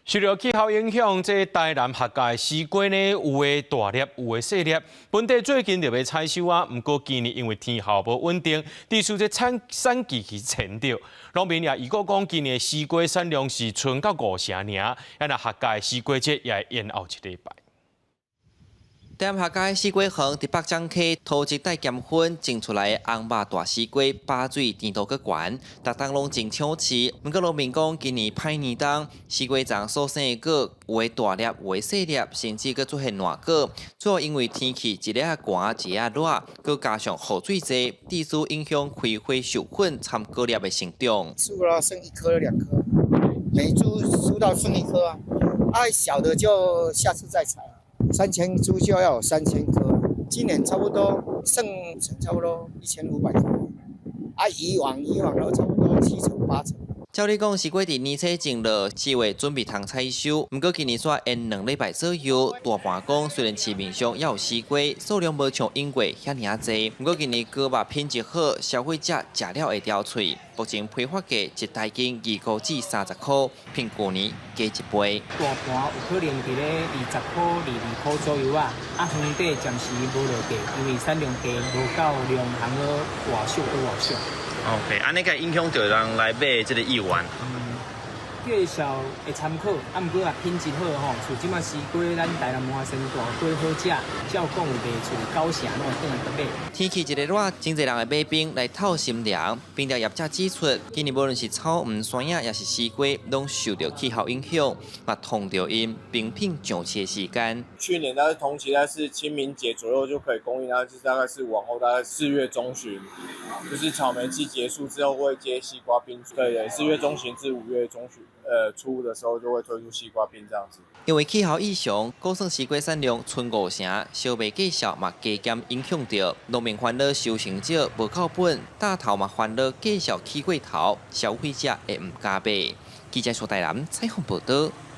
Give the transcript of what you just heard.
受到气候影响，这台南客家的西瓜呢，有的大粒，有的细粒。本地最近就要采收啊，不过今年因为天候无稳定，地区这产期前着。农民也预估讲，今年的西瓜产量是剩到5成尔，那客家的西瓜节也会延后一礼拜。踮客家西瓜园伫北漳溪土质带咸粉种出来的红肉大西瓜，把水甜度阁悬，逐档拢真抢市。不过农民讲，今年歹年冬，西瓜丛所生的果，有的大粒，有的细粒，甚至阁出现烂果。主要因为天气一日寒，一日热，阁加上雨水多，地区影响开花授粉参果粒的成长。树了剩1颗2颗，每株树到剩1颗啊，小的就下次再采。3000株就要有3000颗，今年差不多剩差不多1500颗，以往都差不多7成8成。照理讲，西瓜伫年初种落，4月准备通采收。不过今年煞延2礼拜左右。大盘讲，虽然市面上也有西瓜，数量无像英国遐尔济。不过今年果肉品质好，消费者食了会掉喙。目前批发价一台斤25至30块，比去年加1倍。大盘有可能伫咧20块、22块左右啊。园底暂时无落价，因为产量低，无够量行了外销都外销。OK， 安尼个影响到人来买这个意愿。介绍会参考，不过品质好吼，像即马西瓜，咱台南花生大果好食，照讲有卖出9成，拢会转来去买。天气一日热，真侪人会买冰来透心凉。冰条业者指出，今年无论是草莓、山野，也是西瓜，拢受到气候影响，嘛痛着因冰品上市的时间。去年大概同期大概是清明节左右就可以供应，然后大概是往后大概4月中旬，就是草莓季结束之后会接西瓜冰。对，4月中旬至5月中旬。初的时候就会推出西瓜冰这样子。因为气候异常，高算西瓜产量剩5成，烧卖价少嘛加减影响到农民烦恼收成少，无靠本，大头嘛烦恼价少起过头，消费者会唔加买。记者苏台南采访报道。